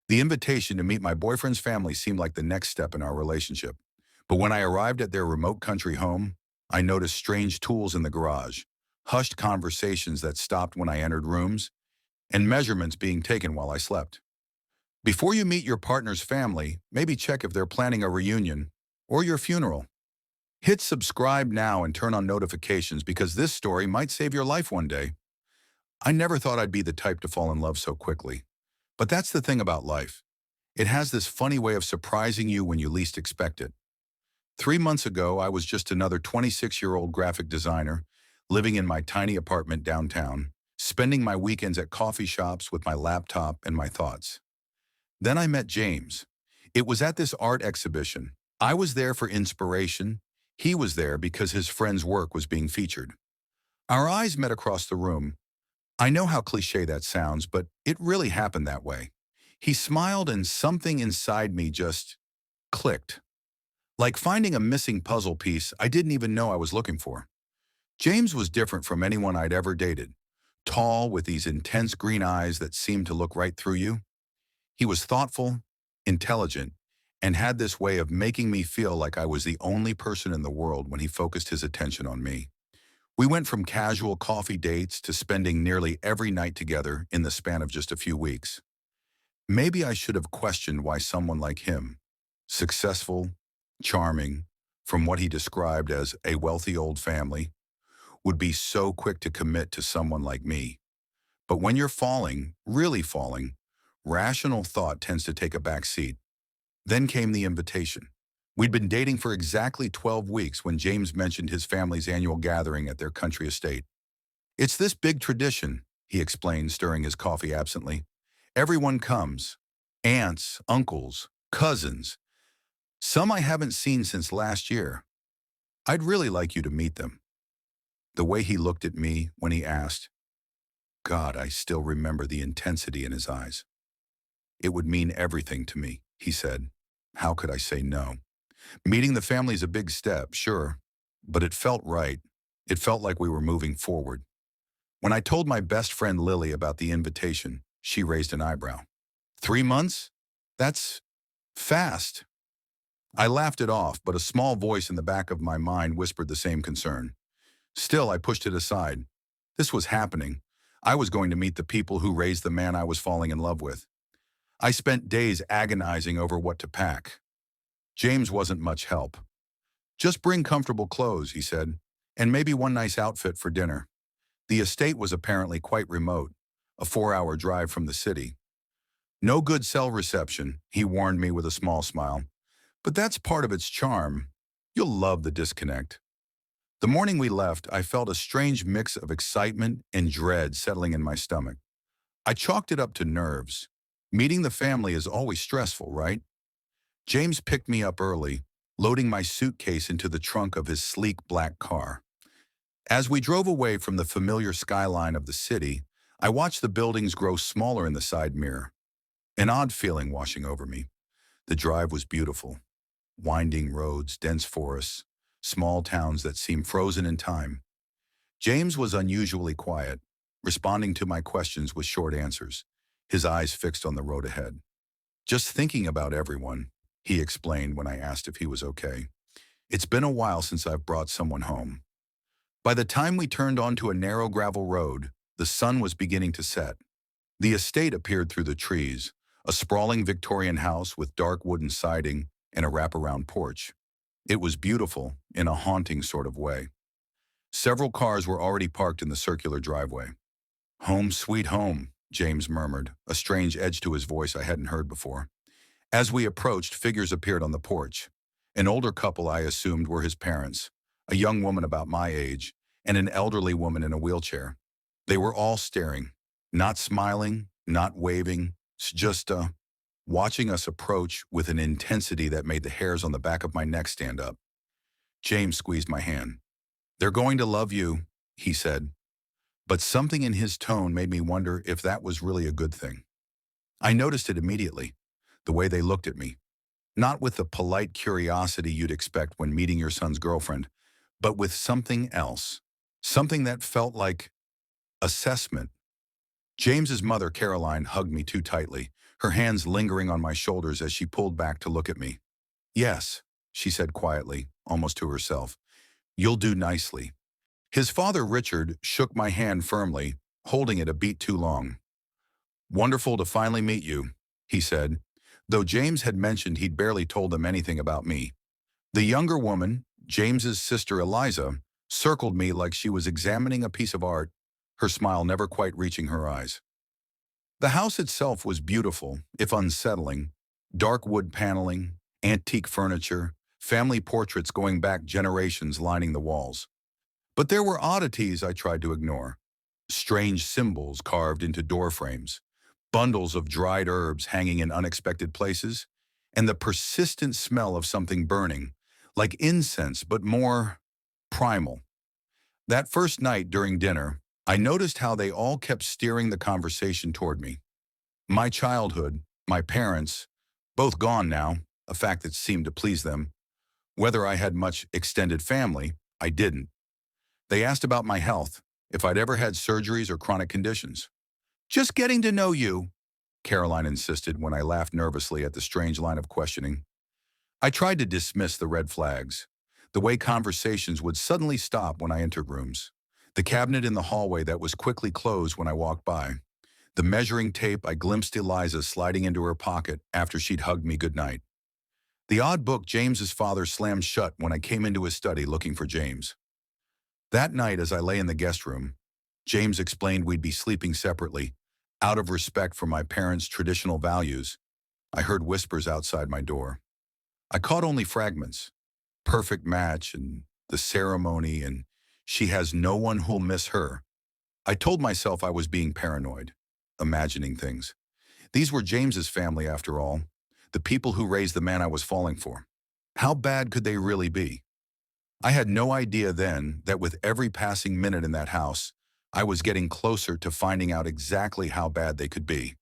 The invitation to meet my boyfriend's family seemed like the next step in our relationship. But when I arrived at their remote country home, I noticed strange tools in the garage, hushed conversations that stopped when I entered rooms, and measurements being taken while I slept. Before you meet your partner's family, maybe check if they're planning a reunion or your funeral. Hit subscribe now and turn on notifications because this story might save your life one day. I never thought I'd be the type to fall in love so quickly. But that's the thing about life. It has this funny way of surprising you when you least expect it. 3 months ago, I was just another 26-year-old graphic designer living in my tiny apartment downtown, spending my weekends at coffee shops with my laptop and my thoughts. Then I met James. It was at this art exhibition. I was there for inspiration. He was there because his friend's work was being featured. Our eyes met across the room. I know how cliche that sounds, but it really happened that way. He smiled and something inside me just clicked. Like finding a missing puzzle piece I didn't even know I was looking for. James was different from anyone I'd ever dated. Tall, with these intense green eyes that seemed to look right through you. He was thoughtful, intelligent, and had this way of making me feel like I was the only person in the world when he focused his attention on me. We went from casual coffee dates to spending nearly every night together in the span of just a few weeks. Maybe I should have questioned why someone like him, successful, charming, from what he described as a wealthy old family, would be so quick to commit to someone like me. But when you're falling, really falling, rational thought tends to take a back seat. Then came the invitation. We'd been dating for exactly 12 weeks when James mentioned his family's annual gathering at their country estate. "It's this big tradition," he explained, stirring his coffee absently. "Everyone comes. Aunts, uncles, cousins. Some I haven't seen since last year. I'd really like you to meet them." The way he looked at me when he asked, God, I still remember the intensity in his eyes. "It would mean everything to me," he said. How could I say no? Meeting the family is a big step, sure, but it felt right. It felt like we were moving forward. When I told my best friend Lily about the invitation, she raised an eyebrow. 3 months? That's fast. I laughed it off, but a small voice in the back of my mind whispered the same concern. Still, I pushed it aside. This was happening. I was going to meet the people who raised the man I was falling in love with. I spent days agonizing over what to pack. James wasn't much help. "Just bring comfortable clothes," he said, "and maybe one nice outfit for dinner." The estate was apparently quite remote, a 4-hour drive from the city. "No good cell reception," he warned me with a small smile. "But that's part of its charm. You'll love the disconnect." The morning we left, I felt a strange mix of excitement and dread settling in my stomach. I chalked it up to nerves. Meeting the family is always stressful, right? James picked me up early, loading my suitcase into the trunk of his sleek black car. As we drove away from the familiar skyline of the city, I watched the buildings grow smaller in the side mirror. An odd feeling washing over me. The drive was beautiful. Winding roads, dense forests, small towns that seemed frozen in time. James was unusually quiet, responding to my questions with short answers, his eyes fixed on the road ahead. "Just thinking about everyone," he explained when I asked if he was okay. "It's been a while since I've brought someone home." By the time we turned onto a narrow gravel road, the sun was beginning to set. The estate appeared through the trees, a sprawling Victorian house with dark wooden siding and a wraparound porch. It was beautiful in a haunting sort of way. Several cars were already parked in the circular driveway. "Home sweet home," James murmured, a strange edge to his voice I hadn't heard before. As we approached, figures appeared on the porch. An older couple I assumed were his parents, a young woman about my age, and an elderly woman in a wheelchair. They were all staring, not smiling, not waving, just watching us approach with an intensity that made the hairs on the back of my neck stand up. James squeezed my hand. "They're going to love you," he said. But something in his tone made me wonder if that was really a good thing. I noticed it immediately, the way they looked at me. Not with the polite curiosity you'd expect when meeting your son's girlfriend, but with something else. Something that felt like assessment. James's mother, Caroline, hugged me too tightly, her hands lingering on my shoulders as she pulled back to look at me. Yes, she said quietly, almost to herself. You'll do nicely. His father, Richard, shook my hand firmly, holding it a beat too long. Wonderful to finally meet you, he said, though James had mentioned he'd barely told them anything about me. The younger woman, James's sister Eliza, circled me like she was examining a piece of art, her smile never quite reaching her eyes. The house itself was beautiful, if unsettling. Dark wood paneling, antique furniture, family portraits going back generations lining the walls. But there were oddities I tried to ignore. Strange symbols carved into door frames, bundles of dried herbs hanging in unexpected places, and the persistent smell of something burning, like incense but more primal. That first night during dinner, I noticed how they all kept steering the conversation toward me. My childhood, my parents, both gone now, a fact that seemed to please them. Whether I had much extended family, I didn't. They asked about my health, if I'd ever had surgeries or chronic conditions. Just getting to know you, Caroline insisted when I laughed nervously at the strange line of questioning. I tried to dismiss the red flags, the way conversations would suddenly stop when I entered rooms, the cabinet in the hallway that was quickly closed when I walked by, the measuring tape I glimpsed Eliza sliding into her pocket after she'd hugged me goodnight, the odd book James's father slammed shut when I came into his study looking for James. That night as I lay in the guest room, James explained we'd be sleeping separately, out of respect for my parents' traditional values. I heard whispers outside my door. I caught only fragments. Perfect match and the ceremony and she has no one who'll miss her. I told myself I was being paranoid, imagining things. These were James's family after all, the people who raised the man I was falling for. How bad could they really be? I had no idea then that with every passing minute in that house, I was getting closer to finding out exactly how bad they could be.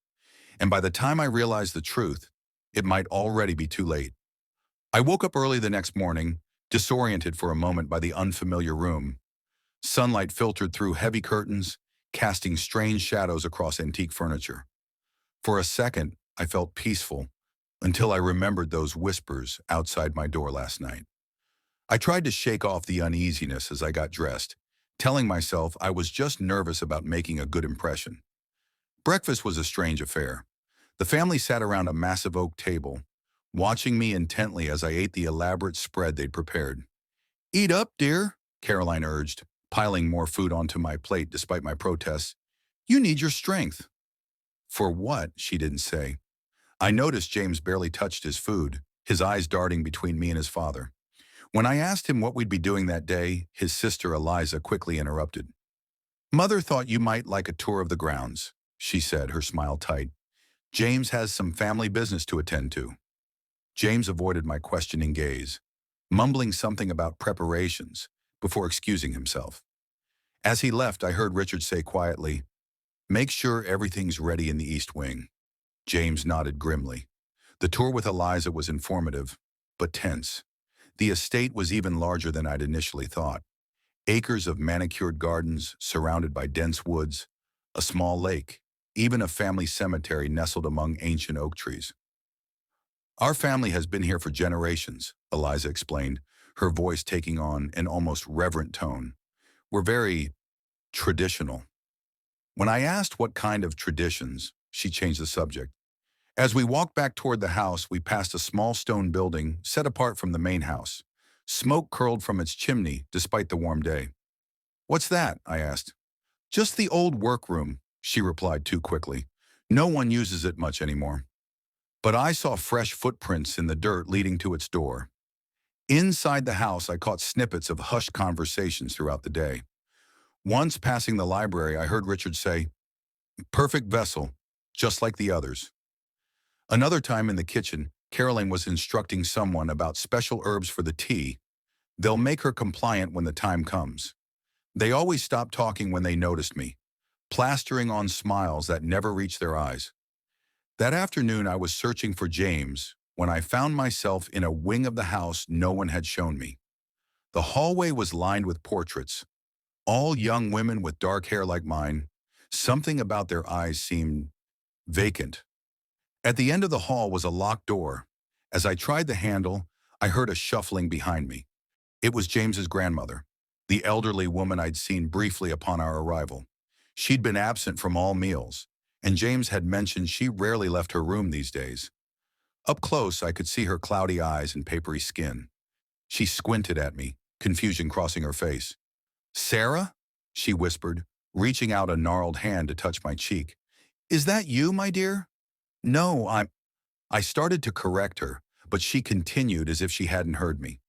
And by the time I realized the truth, it might already be too late. I woke up early the next morning, disoriented for a moment by the unfamiliar room. Sunlight filtered through heavy curtains, casting strange shadows across antique furniture. For a second, I felt peaceful, until I remembered those whispers outside my door last night. I tried to shake off the uneasiness as I got dressed, telling myself I was just nervous about making a good impression. Breakfast was a strange affair. The family sat around a massive oak table, watching me intently as I ate the elaborate spread they'd prepared. Eat up, dear, Caroline urged, piling more food onto my plate despite my protests. You need your strength. For what, she didn't say. I noticed James barely touched his food, his eyes darting between me and his father. When I asked him what we'd be doing that day, his sister Eliza quickly interrupted. Mother thought you might like a tour of the grounds, she said, her smile tight. James has some family business to attend to. James avoided my questioning gaze, mumbling something about preparations before excusing himself. As he left, I heard Richard say quietly, "Make sure everything's ready in the East Wing." James nodded grimly. The tour with Eliza was informative, but tense. The estate was even larger than I'd initially thought. Acres of manicured gardens surrounded by dense woods, a small lake, even a family cemetery nestled among ancient oak trees. Our family has been here for generations, Eliza explained, her voice taking on an almost reverent tone. We're very traditional. When I asked what kind of traditions, she changed the subject. As we walked back toward the house, we passed a small stone building set apart from the main house. Smoke curled from its chimney despite the warm day. What's that? I asked. Just the old workroom, she replied too quickly. No one uses it much anymore. But I saw fresh footprints in the dirt leading to its door. Inside the house, I caught snippets of hushed conversations throughout the day. Once passing the library, I heard Richard say, "Perfect vessel, just like the others." Another time in the kitchen, Caroline was instructing someone about special herbs for the tea. They'll make her compliant when the time comes. They always stopped talking when they noticed me, plastering on smiles that never reached their eyes. That afternoon, I was searching for James when I found myself in a wing of the house no one had shown me. The hallway was lined with portraits, all young women with dark hair like mine. Something about their eyes seemed vacant. At the end of the hall was a locked door. As I tried the handle, I heard a shuffling behind me. It was James's grandmother, the elderly woman I'd seen briefly upon our arrival. She'd been absent from all meals, and James had mentioned she rarely left her room these days. Up close, I could see her cloudy eyes and papery skin. She squinted at me, confusion crossing her face. "Sarah?" she whispered, reaching out a gnarled hand to touch my cheek. "Is that you, my dear?" "No, I started to correct her, but she continued as if she hadn't heard me.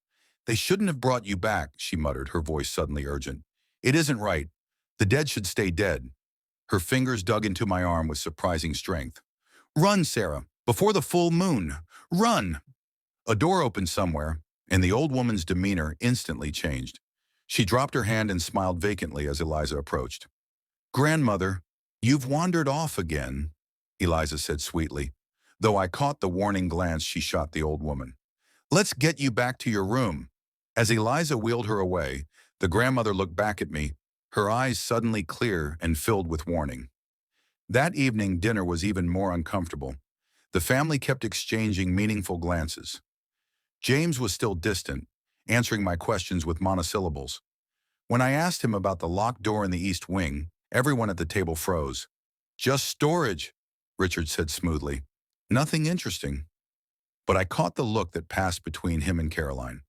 "They shouldn't have brought you back," she muttered, her voice suddenly urgent. "It isn't right. The dead should stay dead." Her fingers dug into my arm with surprising strength. "Run, Sarah, before the full moon. Run!" A door opened somewhere, and the old woman's demeanor instantly changed. She dropped her hand and smiled vacantly as Eliza approached. "Grandmother, you've wandered off again," Eliza said sweetly, though I caught the warning glance she shot the old woman. "Let's get you back to your room." As Eliza wheeled her away, the grandmother looked back at me, her eyes suddenly clear and filled with warning. That evening, dinner was even more uncomfortable. The family kept exchanging meaningful glances. James was still distant, answering my questions with monosyllables. When I asked him about the locked door in the east wing, everyone at the table froze. "Just storage," Richard said smoothly. "Nothing interesting." But I caught the look that passed between him and Caroline.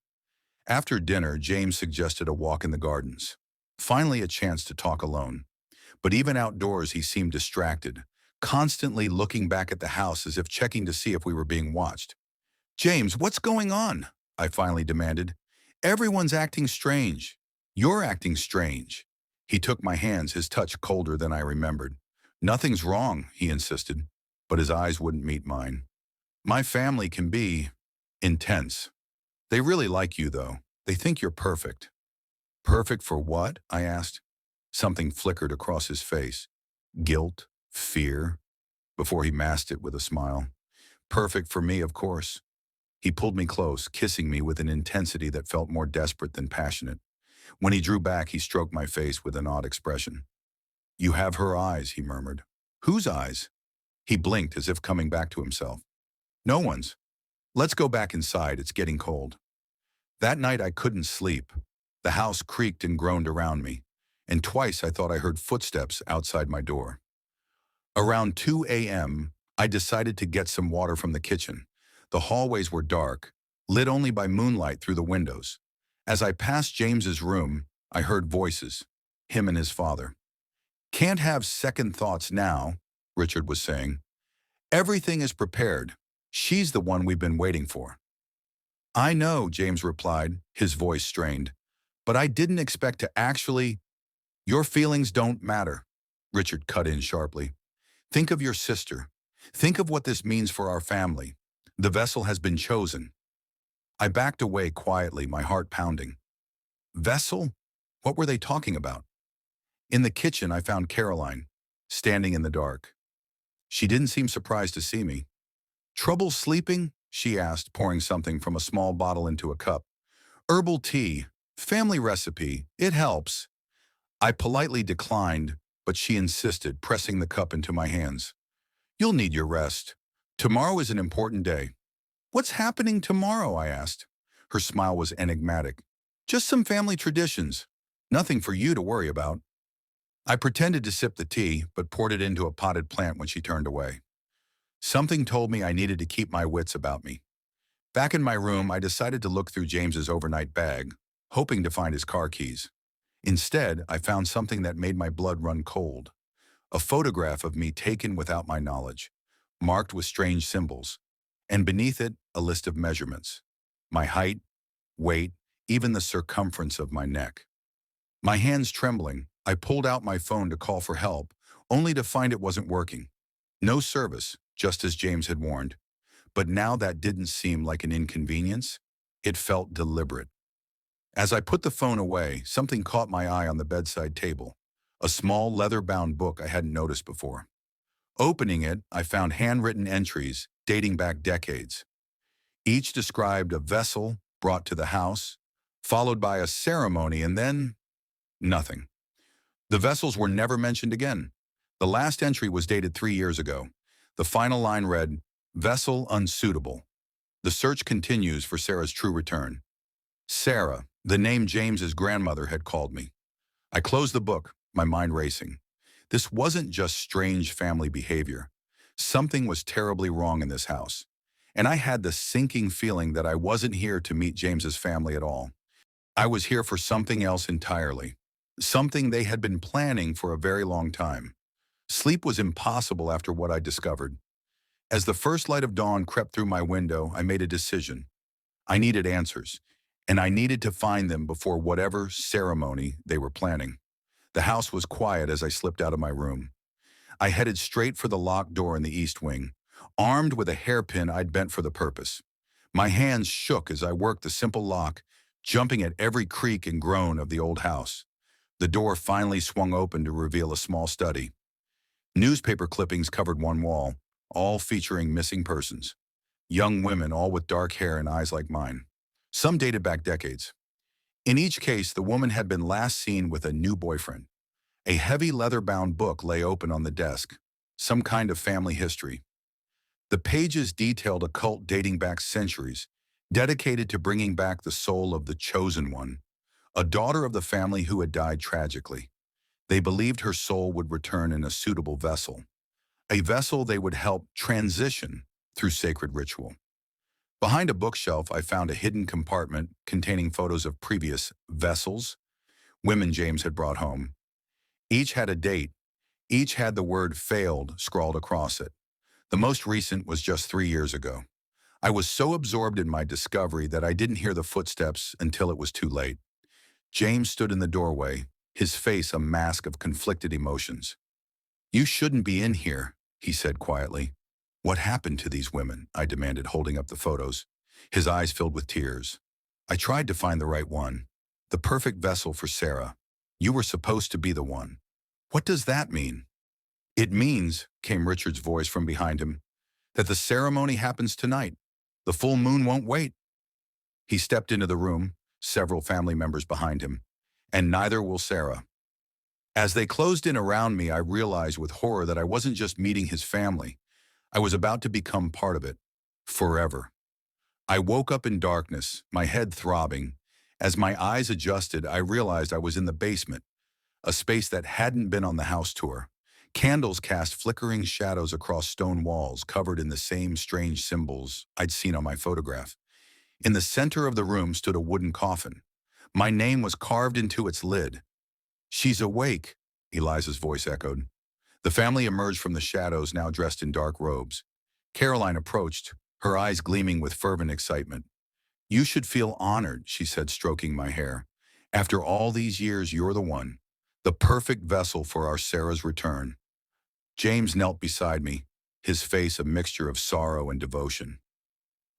After dinner, James suggested a walk in the gardens. Finally a chance to talk alone. But even outdoors he seemed distracted, constantly looking back at the house as if checking to see if we were being watched. "James, what's going on?" I finally demanded. "Everyone's acting strange." "You're acting strange." He took my hands, his touch colder than I remembered. "Nothing's wrong," he insisted, but his eyes wouldn't meet mine. "My family can be intense. They really like you, though. They think you're perfect." "Perfect for what?" I asked. Something flickered across his face. Guilt, fear, before he masked it with a smile. "Perfect for me, of course." He pulled me close, kissing me with an intensity that felt more desperate than passionate. When he drew back, he stroked my face with an odd expression. "You have her eyes," he murmured. "Whose eyes?" He blinked as if coming back to himself. "No one's. Let's go back inside, it's getting cold." That night I couldn't sleep. The house creaked and groaned around me, and twice I thought I heard footsteps outside my door. Around 2 a.m., I decided to get some water from the kitchen. The hallways were dark, lit only by moonlight through the windows. As I passed James's room, I heard voices, him and his father. "Can't have second thoughts now," Richard was saying. "Everything is prepared. She's the one we've been waiting for." "I know," James replied, his voice strained, "but I didn't expect to actually—" "Your feelings don't matter," Richard cut in sharply. "Think of your sister. Think of what this means for our family. The vessel has been chosen." I backed away quietly, my heart pounding. Vessel? What were they talking about? In the kitchen, I found Caroline, standing in the dark. She didn't seem surprised to see me. "Trouble sleeping?" she asked, pouring something from a small bottle into a cup. "Herbal tea. Family recipe. It helps." I politely declined, but she insisted, pressing the cup into my hands. "You'll need your rest. Tomorrow is an important day." "What's happening tomorrow?" I asked. Her smile was enigmatic. "Just some family traditions. Nothing for you to worry about." I pretended to sip the tea, but poured it into a potted plant when she turned away. Something told me I needed to keep my wits about me. Back in my room, I decided to look through James's overnight bag, hoping to find his car keys. Instead, I found something that made my blood run cold. A photograph of me taken without my knowledge, marked with strange symbols, and beneath it, a list of measurements. My height, weight, even the circumference of my neck. My hands trembling, I pulled out my phone to call for help, only to find it wasn't working. No service, just as James had warned. But now that didn't seem like an inconvenience. It felt deliberate. As I put the phone away, something caught my eye on the bedside table, a small leather-bound book I hadn't noticed before. Opening it, I found handwritten entries dating back decades. Each described a vessel brought to the house, followed by a ceremony, and then nothing. The vessels were never mentioned again. The last entry was dated 3 years ago. The final line read, Vessel unsuitable. The search continues for Sarah's true return. Sarah, the name James's grandmother had called me. I closed the book, my mind racing. This wasn't just strange family behavior. Something was terribly wrong in this house. And I had the sinking feeling that I wasn't here to meet James's family at all. I was here for something else entirely. Something they had been planning for a very long time. Sleep was impossible after what I discovered. As the first light of dawn crept through my window, I made a decision. I needed answers, and I needed to find them before whatever ceremony they were planning. The house was quiet as I slipped out of my room. I headed straight for the locked door in the east wing, armed with a hairpin I'd bent for the purpose. My hands shook as I worked the simple lock, jumping at every creak and groan of the old house. The door finally swung open to reveal a small study. Newspaper clippings covered one wall, all featuring missing persons. Young women, all with dark hair and eyes like mine. Some dated back decades. In each case, the woman had been last seen with a new boyfriend. A heavy leather-bound book lay open on the desk, some kind of family history. The pages detailed a cult dating back centuries, dedicated to bringing back the soul of the chosen one, a daughter of the family who had died tragically. They believed her soul would return in a suitable vessel, a vessel they would help transition through sacred ritual. Behind a bookshelf, I found a hidden compartment containing photos of previous vessels, women James had brought home. Each had a date. Each had the word failed scrawled across it. The most recent was just 3 years ago. I was so absorbed in my discovery that I didn't hear the footsteps until it was too late. James stood in the doorway, his face a mask of conflicted emotions. "You shouldn't be in here," he said quietly. "What happened to these women?" I demanded, holding up the photos. His eyes filled with tears. "I tried to find the right one, the perfect vessel for Sarah. You were supposed to be the one." "What does that mean?" "It means," came Richard's voice from behind him, "that the ceremony happens tonight. The full moon won't wait." He stepped into the room, several family members behind him, and neither will Sarah. As they closed in around me, I realized with horror that I wasn't just meeting his family. I was about to become part of it, forever. I woke up in darkness, my head throbbing. As my eyes adjusted, I realized I was in the basement, a space that hadn't been on the house tour. Candles cast flickering shadows across stone walls covered in the same strange symbols I'd seen on my photograph. In the center of the room stood a wooden coffin. My name was carved into its lid. "She's awake," Eliza's voice echoed. The family emerged from the shadows, now dressed in dark robes. Caroline approached, her eyes gleaming with fervent excitement. "You should feel honored," she said, stroking my hair. "After all these years, you're the one, the perfect vessel for our Sarah's return." James knelt beside me, his face a mixture of sorrow and devotion.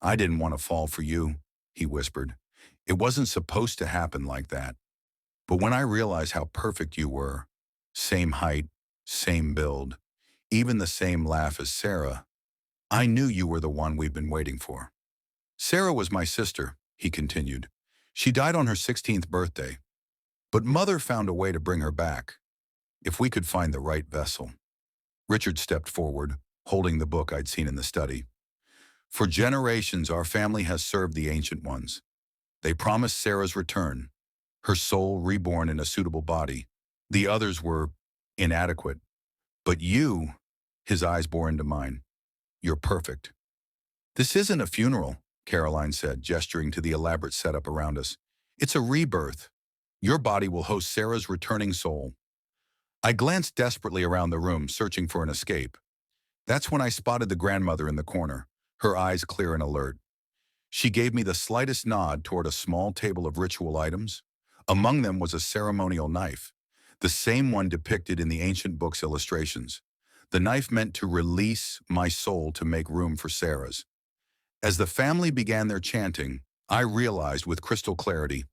"I didn't want to fall for you," he whispered. "It wasn't supposed to happen like that. But when I realized how perfect you were, same height, same build, even the same laugh as Sarah, I knew you were the one we've been waiting for." "Sarah was my sister," he continued. "She died on her 16th birthday. But Mother found a way to bring her back, if we could find the right vessel." Richard stepped forward, holding the book I'd seen in the study. "For generations, our family has served the Ancient Ones. They promised Sarah's return, her soul reborn in a suitable body. The others were inadequate. But you," his eyes bore into mine, "you're perfect." "This isn't a funeral," Caroline said, gesturing to the elaborate setup around us. "It's a rebirth. Your body will host Sarah's returning soul." I glanced desperately around the room, searching for an escape. That's when I spotted the grandmother in the corner, her eyes clear and alert. She gave me the slightest nod toward a small table of ritual items. Among them was a ceremonial knife, the same one depicted in the ancient book's illustrations. The knife meant to release my soul to make room for Sarah's. As the family began their chanting, I realized with crystal clarity,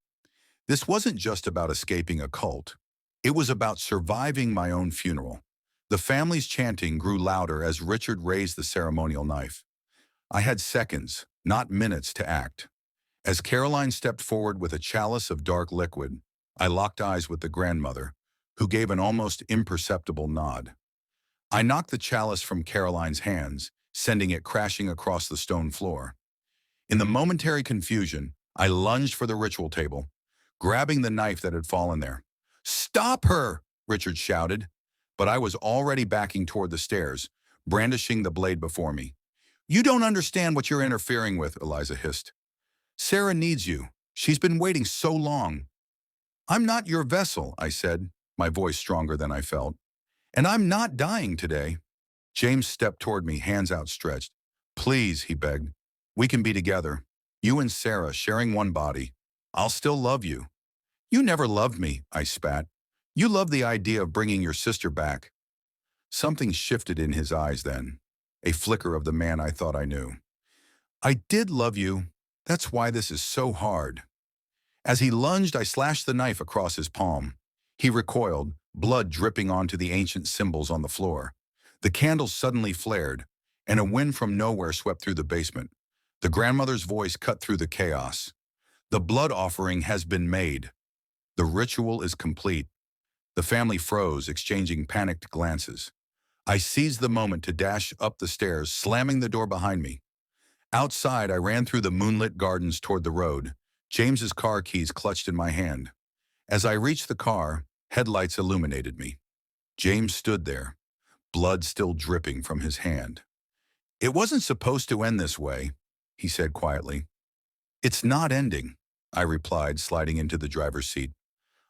this wasn't just about escaping a cult. It was about surviving my own funeral. The family's chanting grew louder as Richard raised the ceremonial knife. I had seconds, not minutes, to act. As Caroline stepped forward with a chalice of dark liquid, I locked eyes with the grandmother, who gave an almost imperceptible nod. I knocked the chalice from Caroline's hands, sending it crashing across the stone floor. In the momentary confusion, I lunged for the ritual table, grabbing the knife that had fallen there. "Stop her!" Richard shouted, but I was already backing toward the stairs, brandishing the blade before me. "You don't understand what you're interfering with," Eliza hissed. "Sarah needs you. She's been waiting so long." "I'm not your vessel," I said, my voice stronger than I felt. "And I'm not dying today." James stepped toward me, hands outstretched. "Please," he begged. "We can be together. You and Sarah sharing one body. I'll still love you." "You never loved me," I spat. "You loved the idea of bringing your sister back." Something shifted in his eyes then, a flicker of the man I thought I knew. "I did love you. That's why this is so hard." As he lunged, I slashed the knife across his palm. He recoiled, blood dripping onto the ancient symbols on the floor. The candles suddenly flared, and a wind from nowhere swept through the basement. The grandmother's voice cut through the chaos. "The blood offering has been made. The ritual is complete." The family froze, exchanging panicked glances. I seized the moment to dash up the stairs, slamming the door behind me. Outside, I ran through the moonlit gardens toward the road, James's car keys clutched in my hand. As I reached the car, headlights illuminated me. James stood there, blood still dripping from his hand. "It wasn't supposed to end this way," he said quietly. "It's not ending," I replied, sliding into the driver's seat.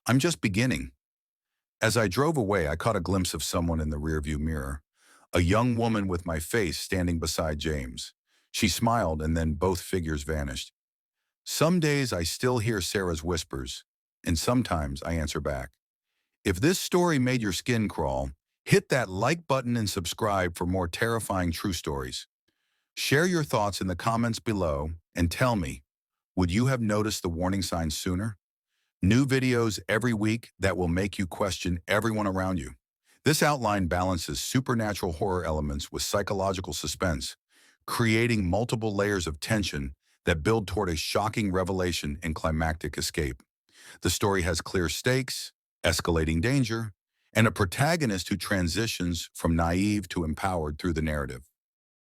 "I'm just beginning." As I drove away, I caught a glimpse of someone in the rearview mirror, a young woman with my face standing beside James. She smiled, and then both figures vanished. Some days I still hear Sarah's whispers, and sometimes I answer back. If this story made your skin crawl, hit that like button and subscribe for more terrifying true stories. Share your thoughts in the comments below and tell me, would you have noticed the warning signs sooner? New videos every week that will make you question everyone around you. This outline balances supernatural horror elements with psychological suspense, creating multiple layers of tension that build toward a shocking revelation and climactic escape. The story has clear stakes, escalating danger, and a protagonist who transitions from naive to empowered through the narrative.